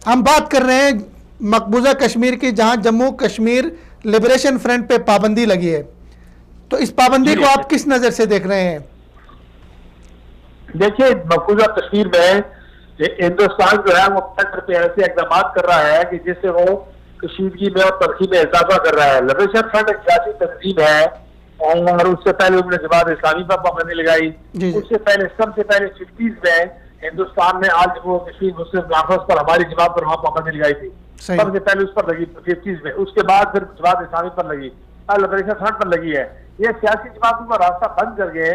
हम बात कर रहे हैं मकबूजा कश्मीर की, जहां जम्मू कश्मीर लिबरेशन फ्रंट पे पाबंदी लगी है। तो इस पाबंदी को आप किस नजर से देख रहे हैं? देखिए, मकबूजा कश्मीर में हिंदुस्तान जो है वो तंत्र पे ऐसे इकदाम कर रहा है कि जिससे वो कशीदगी में और तरक्की में इजाफा कर रहा है। लिबरेशन फ्रंट एक सियासी तंजीम है और उससे पहले उन्होंने जमात इस्लामी पर पाबंदी लगाई। उससे पहले सबसे पहले 50s में हिंदुस्तान ने आज जम्मू कश्मीर मुस्लिम कांफ्रेंस पर हमारी जमात पर वहां पाबंदी लगाई थी। सबसे पहले उस पर लगी 50s में, उसके बाद फिर जमात इस्लामी पर लगी, लिबरेशन फ्रंट पर लगी है। ये सियासी जमातों का रास्ता बंद कर गए।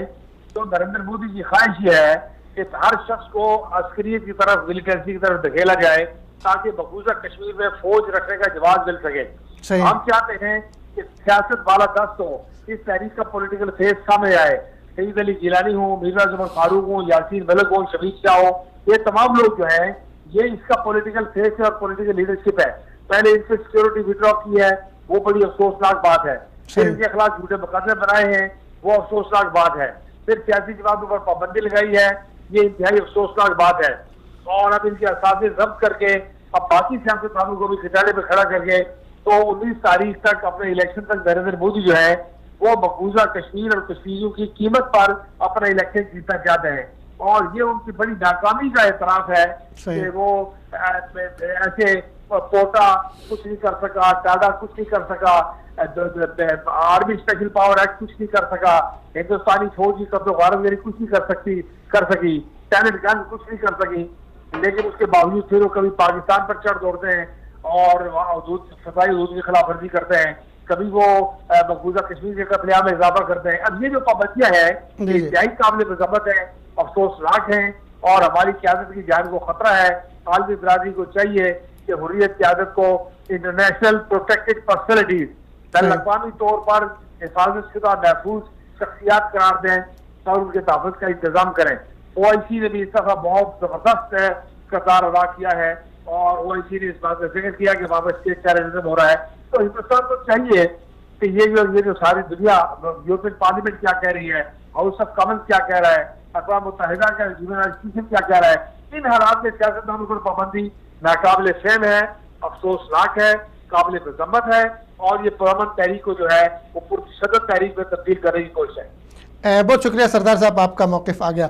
तो नरेंद्र मोदी की ख्वाहिश ये है कि हर शख्स को अस्करियत की तरफ, मिलिटेंसी की तरफ धकेला जाए ताकि मकबूजा कश्मीर में फौज रखने का जवाब मिल सके। हम चाहते हैं कि सियासत वाला दस्त हो, इस तहरीक का पॉलिटिकल फेस सामने आए। सईद अली जिलानी हो, मीर्जा जुमर फारूक हो, यासीन मलिक हो, शबीर शाह हो, ये तमाम लोग जो है ये इसका पॉलिटिकल फेस है और पॉलिटिकल लीडरशिप है। पहले इनसे सिक्योरिटी विड्रॉ की है, वो बड़ी अफसोसनाक बात है। फिर इनके खिलाफ झूठे मुकदमे बनाए हैं, वो अफसोसनाक बात है। फिर सियासी जमातों पर पाबंदी लगाई है, ये इंतहाई अफसोसनाक बात है। और अब इनके असासे जब्त करके अब बाकी सियासतदानों को भी खिंचाने पर खड़ा करके तो 19 तारीख तक अपने इलेक्शन तक नरेंद्र मोदी जो है वो मकबूजा कश्मीर और कश्मीरियों की कीमत पर अपना इलेक्शन जीतना चाहते हैं। और ये उनकी बड़ी नाकामी का एतराफ है कि वो ऐसे पोटा कुछ नहीं कर सका, टाडा कुछ नहीं कर सका, आर्मी स्पेशल पावर एक्ट कुछ नहीं कर सका, हिंदुस्तानी फौज की कब्जो गारतगिरी कुछ नहीं कर सकी, टैलेंट गन कुछ नहीं कर सकी। लेकिन उसके बावजूद फिर वो कभी पाकिस्तान पर चढ़ दौड़ते हैं और फसाई हदूद की खिलाफ वर्जी करते हैं, कभी वो मकबूजा कश्मीर के कत्लेआम में इजाफा करते हैं। अब ये जो पाबंदियां है इंतहाई काबिल मजम्मत है, अफसोसनाक है और हमारी क़यादत की जान को खतरा है। आलमी बिरादरी को चाहिए कि हुर्रियत क़यादत को इंटरनेशनल प्रोटेक्टेड पर्सनैलिटीज, बैनुल-अक़वामी तौर पर हिफाजत शुदा महफूज शख्सियात करार दें और उनके तहफ़्फ़ुज़ का इंतजाम करें। OIC ने भी इस दफा बहुत जबरदस्त किरदार अदा किया है और OIC ने इस बात का जिक्र किया कि वहां पर स्टेट टेररिज्म हो रहा है। तो हिंदुस्तान को चाहिए कि ये जो सारी दुनिया, यूरोपियन पार्लियामेंट क्या कह रही है, हाउस ऑफ कॉमन्स क्या कह रहा है, अक़वाम मुत्तहिदा का ह्यूमन राइट्स कमीशन क्या कह रहा है, इन हालात में सियासतदानों पर पाबंदी नाकाबिल फेम है, अफसोसनाक है, काबिल मजम्मत है और ये पुरअमन तहरीक को जो है वो पुरशद्दत तहरीक में तब्दील करने की कोशिश है। बहुत शुक्रिया सरदार साहब, आपका मौक़िफ़ आ गया।